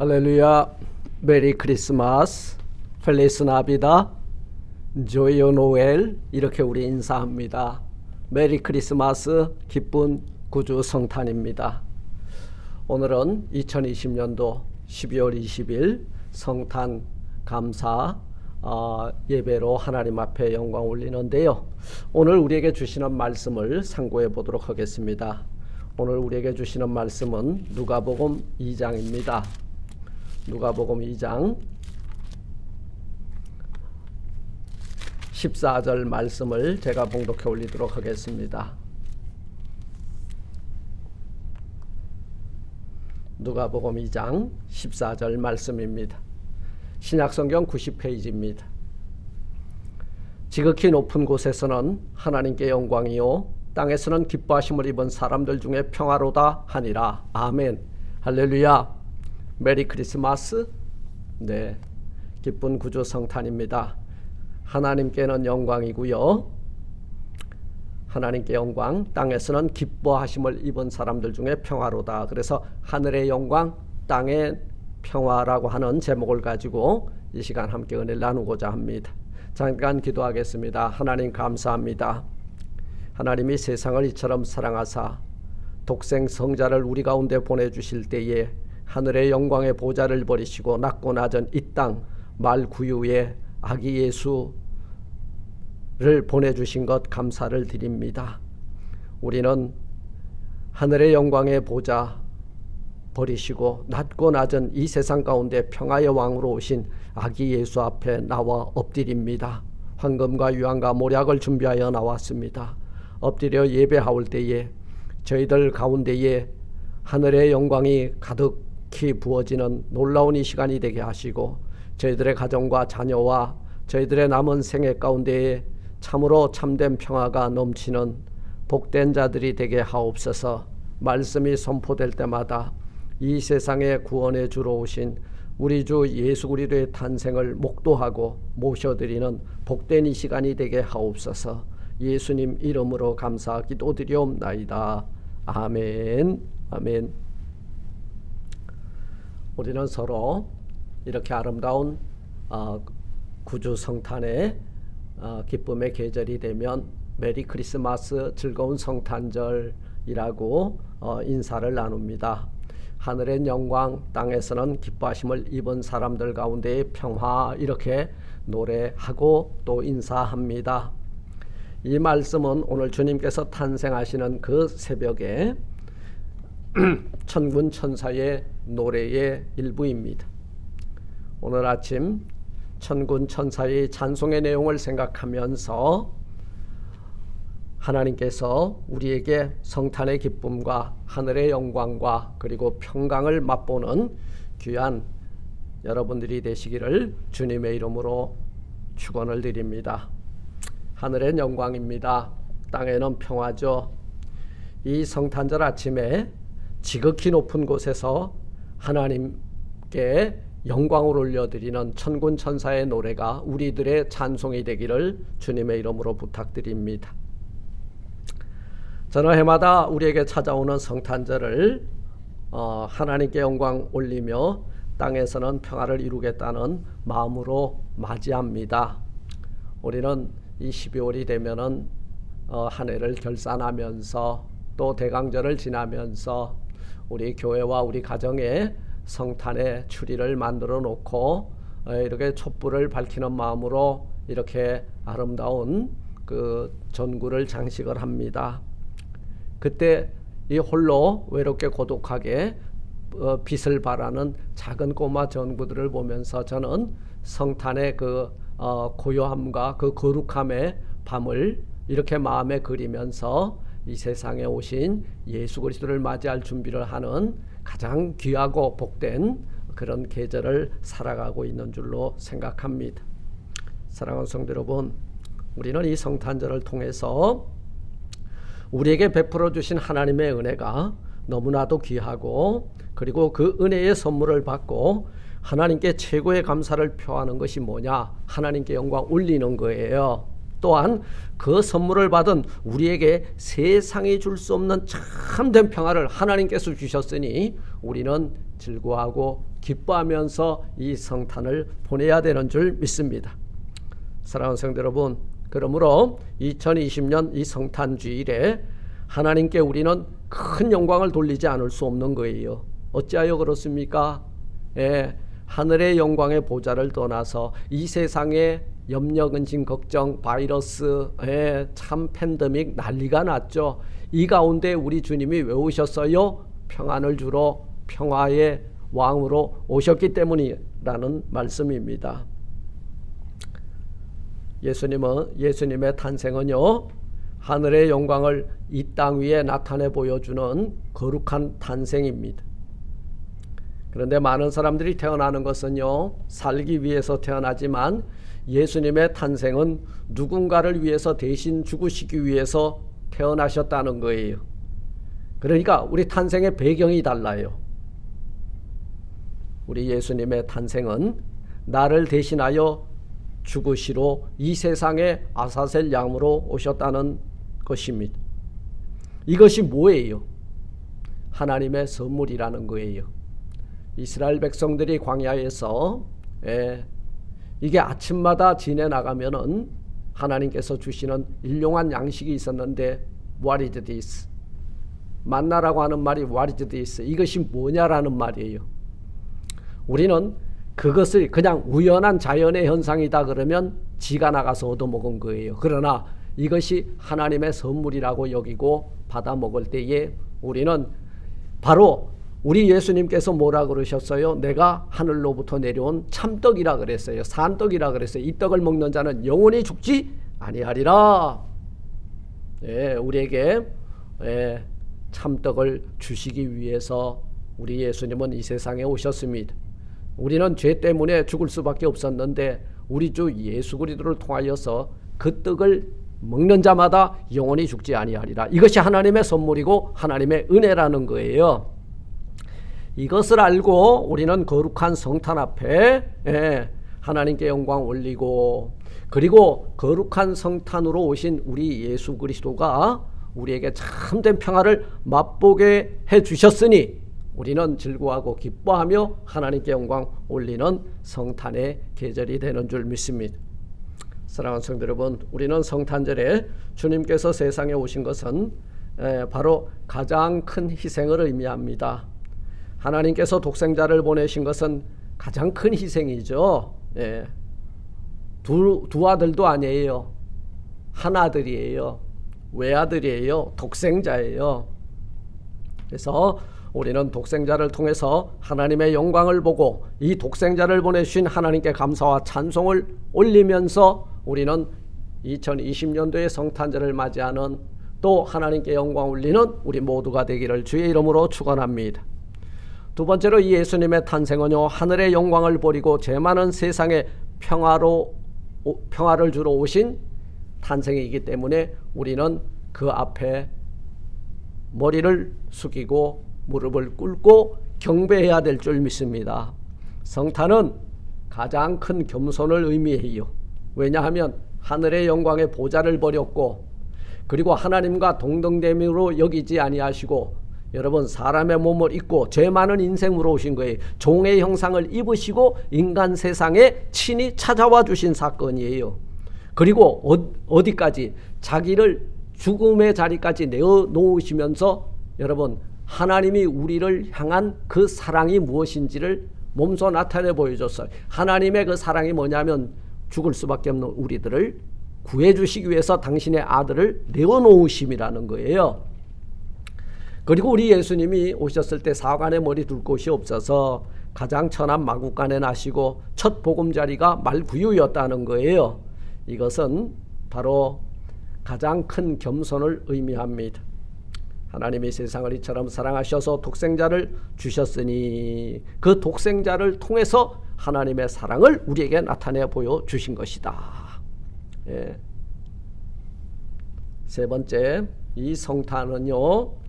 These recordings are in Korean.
할렐루야. 메리 크리스마스, 펠리스 나비다, 조이오 노엘, 이렇게 우리 인사합니다. 메리 크리스마스, 기쁜 구주 성탄입니다. 오늘은 2020년도 12월 20일 성탄 감사 예배로 하나님 앞에 영광 올리는데요. 오늘 우리에게 주시는 말씀을 상고해 보도록 하겠습니다. 오늘 우리에게 주시는 말씀은 누가복음 2장입니다. 누가복음 2장 14절 말씀을 제가 봉독해 올리도록 하겠습니다. 누가복음 2장 14절 말씀입니다. 신약성경 90페이지입니다. 지극히 높은 곳에서는 하나님께 영광이요 땅에서는 기뻐하심을 입은 사람들 중에 평화로다 하니라. 아멘. 할렐루야. 메리 크리스마스. 네, 기쁜 구주 성탄입니다. 하나님께는 영광이고요, 하나님께 영광, 땅에서는 기뻐하심을 입은 사람들 중에 평화로다. 그래서 하늘의 영광, 땅의 평화라고 하는 제목을 가지고 이 시간 함께 은혜를 나누고자 합니다. 잠깐 기도하겠습니다. 하나님 감사합니다. 하나님이 세상을 이처럼 사랑하사 독생 성자를 우리 가운데 보내주실 때에 하늘의 영광의 보좌를 버리시고 낮고 낮은 이 땅 말구유에 아기 예수를 보내주신 것 감사를 드립니다. 우리는 하늘의 영광의 보좌 버리시고 낮고 낮은 이 세상 가운데 평화의 왕으로 오신 아기 예수 앞에 나와 엎드립니다. 황금과 유황과 모략을 준비하여 나왔습니다. 엎드려 예배하올 때에 저희들 가운데에 하늘의 영광이 가득히 부어지는 놀라운 이 시간이 되게 하시고 저희들의 가정과 자녀와 저희들의 남은 생애 가운데에 참으로 참된 평화가 넘치는 복된 자들이 되게 하옵소서. 말씀이 선포될 때마다 이 세상에 구원의 주로 오신 우리 주 예수 그리스도의 탄생을 목도하고 모셔드리는 복된 이 시간이 되게 하옵소서. 예수님 이름으로 감사 기도드리옵나이다. 아멘. 아멘. 우리는 서로 이렇게 아름다운 구주 성탄의 기쁨의 계절이 되면 메리 크리스마스, 즐거운 성탄절이라고 인사를 나눕니다. 하늘의 영광, 땅에서는 기뻐하심을 입은 사람들 가운데의 평화, 이렇게 노래하고 또 인사합니다. 이 말씀은 오늘 주님께서 탄생하시는 그 새벽에 천군 천사의 노래의 일부입니다. 오늘 아침 천군 천사의 찬송의 내용을 생각하면서 하나님께서 우리에게 성탄의 기쁨과 하늘의 영광과 그리고 평강을 맛보는 귀한 여러분들이 되시기를 주님의 이름으로 축원을 드립니다. 하늘의 영광입니다. 땅에는 평화죠. 이 성탄절 아침에 지극히 높은 곳에서 하나님께 영광을 올려드리는 천군 천사의 노래가 우리들의 찬송이 되기를 주님의 이름으로 부탁드립니다. 저는 해마다 우리에게 찾아오는 성탄절을 하나님께 영광 올리며 땅에서는 평화를 이루겠다는 마음으로 맞이합니다. 우리는 이 12월이 되면은 한 해를 결산하면서 또 대강절을 지나면서 우리 교회와 우리 가정에 성탄의 추리를 만들어 놓고 이렇게 촛불을 밝히는 마음으로 이렇게 아름다운 그 전구를 장식을 합니다. 그때 이 홀로 외롭게 고독하게 빛을 발하는 작은 꼬마 전구들을 보면서 저는 성탄의 그 고요함과 그 거룩함의 밤을 이렇게 마음에 그리면서 이 세상에 오신 예수 그리스도를 맞이할 준비를 하는 가장 귀하고 복된 그런 계절을 살아가고 있는 줄로 생각합니다. 사랑하는 성도 여러분, 우리는 이 성탄절을 통해서 우리에게 베풀어 주신 하나님의 은혜가 너무나도 귀하고 그리고 그 은혜의 선물을 받고 하나님께 최고의 감사를 표하는 것이 뭐냐? 하나님께 영광 올리는 거예요. 또한 그 선물을 받은 우리에게 세상이 줄 수 없는 참된 평화를 하나님께서 주셨으니 우리는 즐거워하고 기뻐하면서 이 성탄을 보내야 되는 줄 믿습니다. 사랑하는 성도 여러분, 그러므로 2020년 이 성탄 주일에 하나님께 우리는 큰 영광을 돌리지 않을 수 없는 거예요. 어찌하여 그렇습니까? 하늘의 영광의 보좌를 떠나서 이 세상에 염려, 근심, 걱정, 바이러스, 참 팬데믹 난리가 났죠. 이 가운데 우리 주님이 왜 오셨어요? 평안을 주러 평화의 왕으로 오셨기 때문이라는 말씀입니다. 예수님의 탄생은요, 하늘의 영광을 이 땅 위에 나타내 보여주는 거룩한 탄생입니다. 그런데 많은 사람들이 태어나는 것은요, 살기 위해서 태어나지만 예수님의 탄생은 누군가를 위해서 대신 죽으시기 위해서 태어나셨다는 거예요. 그러니까 우리 탄생의 배경이 달라요. 우리 예수님의 탄생은 나를 대신하여 죽으시러 이 세상에 아사셀 양으로 오셨다는 것입니다. 이것이 뭐예요? 하나님의 선물이라는 거예요. 이스라엘 백성들이 광야에서 이게 아침마다 지내나가면은 하나님께서 주시는 일용한 양식이 있었는데 What is this? 만나라고 하는 말이 What is this? 이것이 뭐냐라는 말이에요. 우리는 그것을 그냥 우연한 자연의 현상이다 그러면 지가 나가서 얻어먹은 거예요. 그러나 이것이 하나님의 선물이라고 여기고 받아 먹을 때에 우리는 바로 우리 예수님께서 뭐라 그러셨어요? 내가 하늘로부터 내려온 참떡이라 그랬어요. 산떡이라 그랬어요. 이 떡을 먹는 자는 영원히 죽지 아니하리라. 우리에게 참떡을 주시기 위해서 우리 예수님은 이 세상에 오셨습니다. 우리는 죄 때문에 죽을 수밖에 없었는데 우리 주 예수 그리스도를 통하여서 그 떡을 먹는 자마다 영원히 죽지 아니하리라. 이것이 하나님의 선물이고 하나님의 은혜라는 거예요. 이것을 알고 우리는 거룩한 성탄 앞에 하나님께 영광 올리고, 그리고 거룩한 성탄으로 오신 우리 예수 그리스도가 우리에게 참된 평화를 맛보게 해주셨으니 우리는 즐거워하고 기뻐하며 하나님께 영광 올리는 성탄의 계절이 되는 줄 믿습니다. 사랑하는 성도 여러분, 우리는 성탄절에 주님께서 세상에 오신 것은 바로 가장 큰 희생을 의미합니다. 하나님께서 독생자를 보내신 것은 가장 큰 희생이죠. 두 아들도 아니에요. 한 아들이에요. 외아들이에요. 독생자예요. 그래서 우리는 독생자를 통해서 하나님의 영광을 보고 이 독생자를 보내주신 하나님께 감사와 찬송을 올리면서 우리는 2020년도의 성탄절을 맞이하는, 또 하나님께 영광 올리는 우리 모두가 되기를 주의 이름으로 축원합니다. 두 번째로 이 예수님의 탄생은요, 하늘의 영광을 버리고 죄 많은 세상에 평화를 주러 오신 탄생이기 때문에 우리는 그 앞에 머리를 숙이고 무릎을 꿇고 경배해야 될 줄 믿습니다. 성탄은 가장 큰 겸손을 의미해요. 왜냐하면 하늘의 영광의 보좌를 버렸고, 그리고 하나님과 동등됨으로 여기지 아니하시고, 여러분 사람의 몸을 입고 죄 많은 인생으로 오신 거예요. 종의 형상을 입으시고 인간 세상에 친히 찾아와 주신 사건이에요. 그리고 어디까지? 자기를 죽음의 자리까지 내어놓으시면서 여러분 하나님이 우리를 향한 그 사랑이 무엇인지를 몸소 나타내 보여줬어요. 하나님의 그 사랑이 뭐냐면 죽을 수밖에 없는 우리들을 구해주시기 위해서 당신의 아들을 내어놓으심이라는 거예요. 그리고 우리 예수님이 오셨을 때 사관에 머리 둘 곳이 없어서 가장 천한 마국간에 나시고 첫 보금자리가 말구유였다는 거예요. 이것은 바로 가장 큰 겸손을 의미합니다. 하나님이 세상을 이처럼 사랑하셔서 독생자를 주셨으니 그 독생자를 통해서 하나님의 사랑을 우리에게 나타내 보여주신 것이다. 세 번째, 이 성탄은요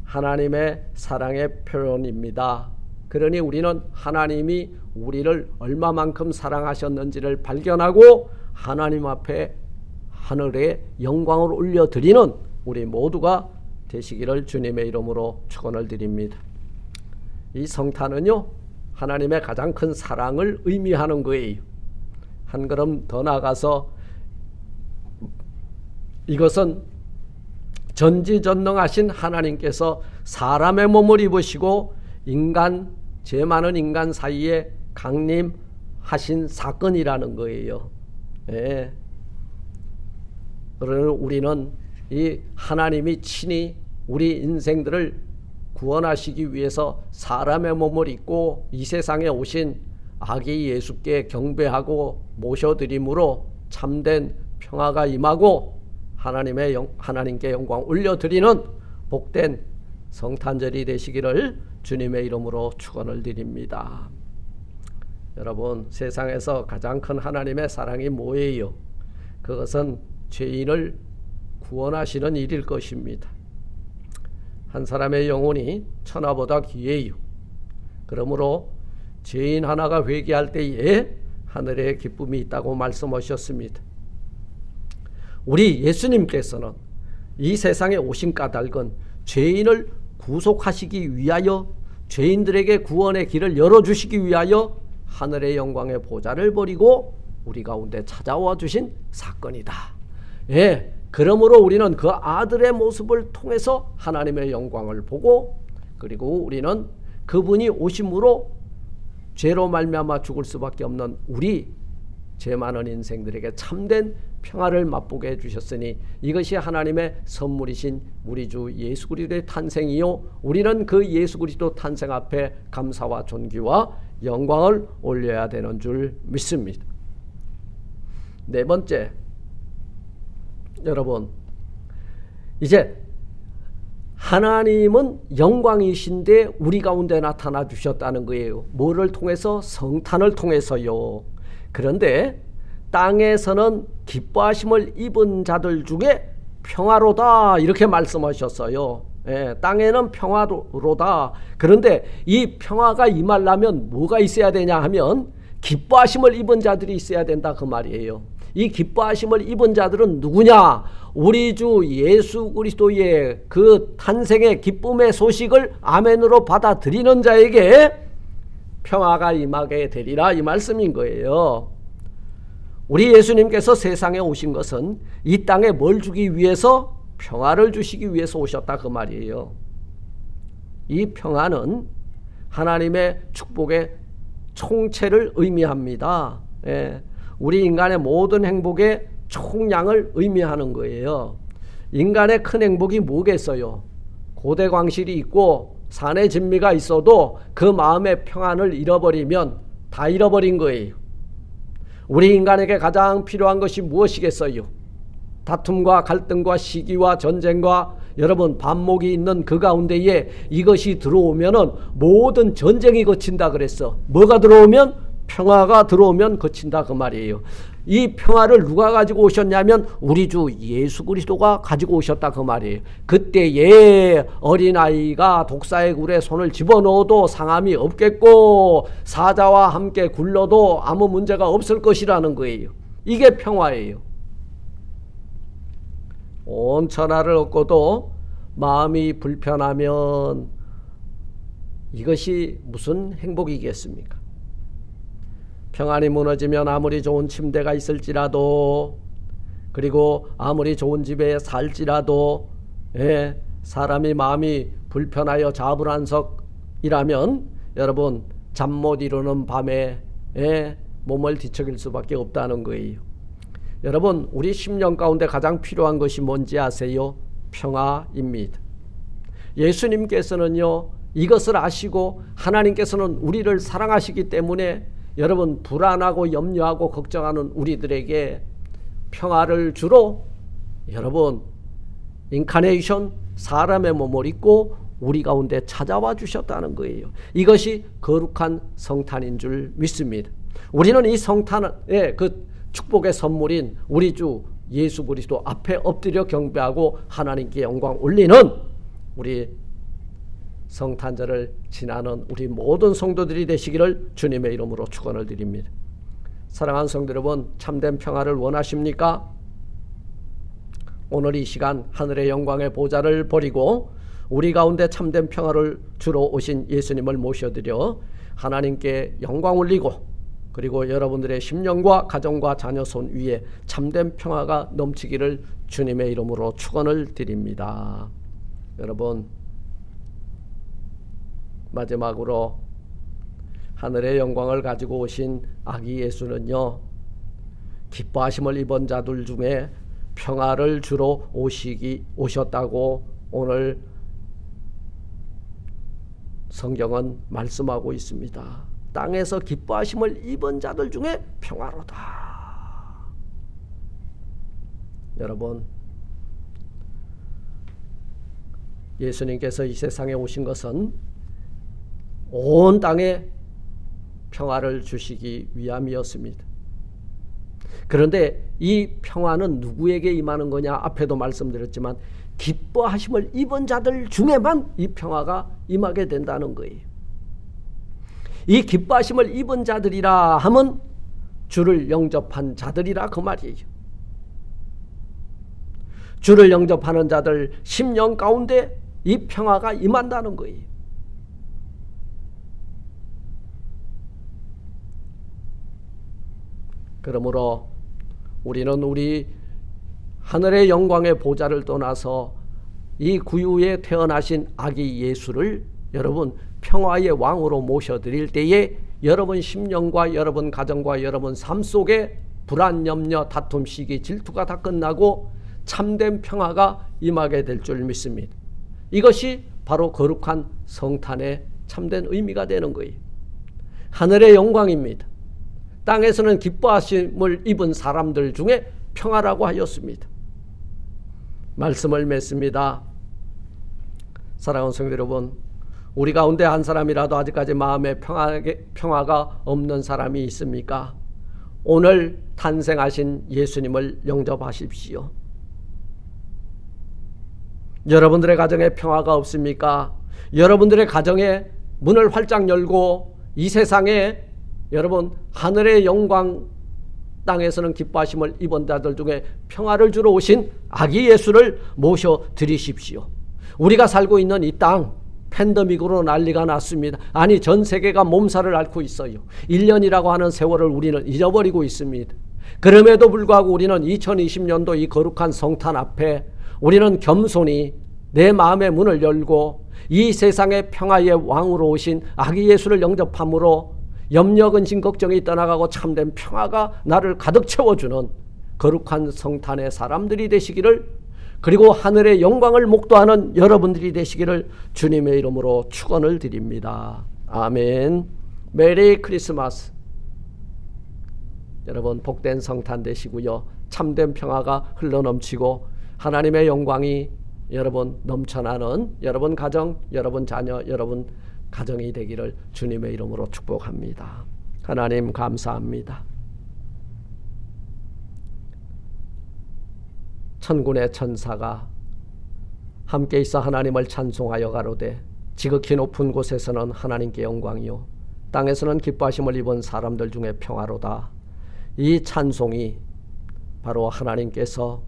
하나님의 사랑의 표현입니다. 그러니 우리는 하나님이 우리를 얼마만큼 사랑하셨는지를 발견하고 하나님 앞에 하늘에 영광을 올려드리는 우리 모두가 되시기를 주님의 이름으로 축원을 드립니다. 이 성탄은요 하나님의 가장 큰 사랑을 의미하는 거예요. 한 걸음 더 나아가서 이것은 전지전능하신 하나님께서 사람의 몸을 입으시고 죄 많은 인간 사이에 강림하신 사건이라는 거예요. 예. 그러나 우리는 이 하나님이 친히 우리 인생들을 구원하시기 위해서 사람의 몸을 입고 이 세상에 오신 아기 예수께 경배하고 모셔드림으로 참된 평화가 임하고 하나님께 영광 올려드리는 복된 성탄절이 되시기를 주님의 이름으로 축원을 드립니다. 여러분, 세상에서 가장 큰 하나님의 사랑이 뭐예요? 그것은 죄인을 구원하시는 일일 것입니다. 한 사람의 영혼이 천하보다 귀해요. 그러므로 죄인 하나가 회개할 때에 하늘에 기쁨이 있다고 말씀하셨습니다. 우리 예수님께서는 이 세상에 오신 까닭은 죄인을 구속하시기 위하여, 죄인들에게 구원의 길을 열어주시기 위하여 하늘의 영광의 보좌를 버리고 우리 가운데 찾아와 주신 사건이다. 예, 그러므로 우리는 그 아들의 모습을 통해서 하나님의 영광을 보고, 그리고 우리는 그분이 오심으로 죄로 말미암아 죽을 수밖에 없는 우리 죄 많은 인생들에게 참된 평화를 맛보게 해주셨으니 이것이 하나님의 선물이신 우리 주 예수 그리스도의 탄생이요, 우리는 그 예수 그리스도 탄생 앞에 감사와 존귀와 영광을 올려야 되는 줄 믿습니다. 네 번째, 여러분, 이제 하나님은 영광이신데 우리 가운데 나타나 주셨다는 거예요. 뭐를 통해서? 성탄을 통해서요. 그런데 땅에서는 기뻐하심을 입은 자들 중에 평화로다 이렇게 말씀하셨어요. 예, 땅에는 평화로다. 그런데 이 평화가 임하려면 뭐가 있어야 되냐 하면 기뻐하심을 입은 자들이 있어야 된다 그 말이에요. 이 기뻐하심을 입은 자들은 누구냐? 우리 주 예수 그리스도의 그 탄생의 기쁨의 소식을 아멘으로 받아들이는 자에게 평화가 임하게 되리라 이 말씀인 거예요. 우리 예수님께서 세상에 오신 것은 이 땅에 뭘 주기 위해서? 평화를 주시기 위해서 오셨다 그 말이에요. 이 평화는 하나님의 축복의 총체를 의미합니다. 예. 우리 인간의 모든 행복의 총량을 의미하는 거예요. 인간의 큰 행복이 뭐겠어요? 고대 광실이 있고 산의 진미가 있어도 그 마음의 평안을 잃어버리면 다 잃어버린 거예요. 우리 인간에게 가장 필요한 것이 무엇이겠어요? 다툼과 갈등과 시기와 전쟁과 여러분 반목이 있는 그 가운데에 이것이 들어오면은 모든 전쟁이 거친다 그랬어. 뭐가 들어오면? 평화가 들어오면 거친다 그 말이에요. 이 평화를 누가 가지고 오셨냐면 우리 주 예수 그리스도가 가지고 오셨다 그 말이에요. 그때에 어린아이가 독사의 굴에 손을 집어넣어도 상함이 없겠고 사자와 함께 굴러도 아무 문제가 없을 것이라는 거예요. 이게 평화예요. 온 천하를 얻고도 마음이 불편하면 이것이 무슨 행복이겠습니까? 평안이 무너지면 아무리 좋은 침대가 있을지라도, 그리고 아무리 좋은 집에 살지라도, 예, 사람이 마음이 불편하여 자불안석이라면 여러분 잠 못 이루는 밤에 몸을 뒤척일 수밖에 없다는 거예요. 여러분, 우리 심령 가운데 가장 필요한 것이 뭔지 아세요? 평화입니다. 예수님께서는요 이것을 아시고 하나님께서는 우리를 사랑하시기 때문에 여러분 불안하고 염려하고 걱정하는 우리들에게 평화를 주러 여러분 인카네이션 사람의 몸을 입고 우리 가운데 찾아와 주셨다는 거예요. 이것이 거룩한 성탄인 줄 믿습니다. 우리는 이 성탄의 그 축복의 선물인 우리 주 예수 그리스도 앞에 엎드려 경배하고 하나님께 영광 올리는 우리 성탄절을 지나는 우리 모든 성도들이 되시기를 주님의 이름으로 축원을 드립니다. 사랑하는 성도 여러분, 참된 평화를 원하십니까? 오늘 이 시간 하늘의 영광의 보좌를 버리고 우리 가운데 참된 평화를 주러 오신 예수님을 모셔드려 하나님께 영광 올리고, 그리고 여러분들의 심령과 가정과 자녀 손 위에 참된 평화가 넘치기를 주님의 이름으로 축원을 드립니다. 여러분, 마지막으로 하늘의 영광을 가지고 오신 아기 예수는요, 기뻐하심을 입은 자들 중에 평화를 주러 오셨다고 오늘 성경은 말씀하고 있습니다. 땅에서 기뻐하심을 입은 자들 중에 평화로다. 여러분, 예수님께서 이 세상에 오신 것은 온 땅에 평화를 주시기 위함이었습니다. 그런데 이 평화는 누구에게 임하는 거냐? 앞에도 말씀드렸지만 기뻐하심을 입은 자들 중에만 이 평화가 임하게 된다는 거예요. 이 기뻐하심을 입은 자들이라 하면 주를 영접한 자들이라 그 말이에요. 주를 영접하는 자들 심령 가운데 이 평화가 임한다는 거예요. 그러므로 우리는 우리 하늘의 영광의 보좌를 떠나서 이 구유에 태어나신 아기 예수를 여러분 평화의 왕으로 모셔드릴 때에 여러분 심령과 여러분 가정과 여러분 삶 속에 불안, 염려, 다툼, 시기, 질투가 다 끝나고 참된 평화가 임하게 될 줄 믿습니다. 이것이 바로 거룩한 성탄의 참된 의미가 되는 거예요. 하늘의 영광입니다. 땅에서는 기뻐하심을 입은 사람들 중에 평화라고 하였습니다. 말씀을 맺습니다. 사랑하는 성도 여러분, 우리 가운데 한 사람이라도 아직까지 마음에 평화가 없는 사람이 있습니까? 오늘 탄생하신 예수님을 영접하십시오. 여러분들의 가정에 평화가 없습니까? 여러분들의 가정에 문을 활짝 열고 이 세상에 여러분 하늘의 영광, 땅에서는 기뻐하심을 입은 자들 중에 평화를 주러 오신 아기 예수를 모셔드리십시오. 우리가 살고 있는 이 땅 팬데믹으로 난리가 났습니다. 아니 전 세계가 몸살을 앓고 있어요. 1년이라고 하는 세월을 우리는 잊어버리고 있습니다. 그럼에도 불구하고 우리는 2020년도 이 거룩한 성탄 앞에 우리는 겸손히 내 마음의 문을 열고 이 세상의 평화의 왕으로 오신 아기 예수를 영접함으로 염려, 근심, 걱정이 떠나가고 참된 평화가 나를 가득 채워주는 거룩한 성탄의 사람들이 되시기를, 그리고 하늘의 영광을 목도하는 여러분들이 되시기를 주님의 이름으로 축원을 드립니다. 아멘. 메리 크리스마스. 여러분 복된 성탄 되시고요. 참된 평화가 흘러넘치고 하나님의 영광이 여러분 넘쳐나는 여러분 가정, 여러분 자녀, 여러분 가정이 되기를 주님의 이름으로 축복합니다. 하나님 감사합니다. 천군의 천사가 함께 있어 하나님을 찬송하여 가로되 지극히 높은 곳에서는 하나님께 영광이요 땅에서는 기뻐하심을 입은 사람들 중에 평화로다. 이 찬송이 바로 하나님께서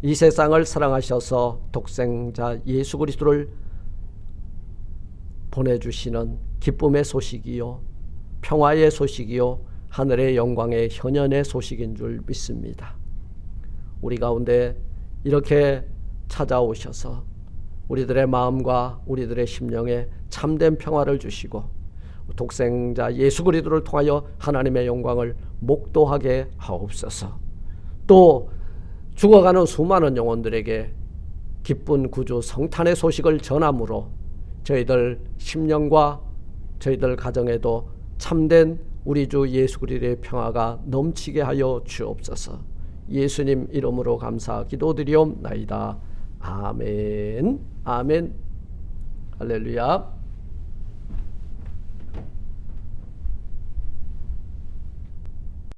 이 세상을 사랑하셔서 독생자 예수 그리스도를 보내주시는 기쁨의 소식이요 평화의 소식이요 하늘의 영광의 현현의 소식인 줄 믿습니다. 우리 가운데 이렇게 찾아오셔서 우리들의 마음과 우리들의 심령에 참된 평화를 주시고 독생자 예수 그리스도를 통하여 하나님의 영광을 목도하게 하옵소서. 또 죽어가는 수많은 영혼들에게 기쁜 구주 성탄의 소식을 전함으로 저희들 심령과 저희들 가정에도 참된 우리 주 예수 그리스도의 평화가 넘치게 하여 주옵소서. 예수님 이름으로 감사 기도드리옵나이다. 아멘. 아멘. 할렐루야.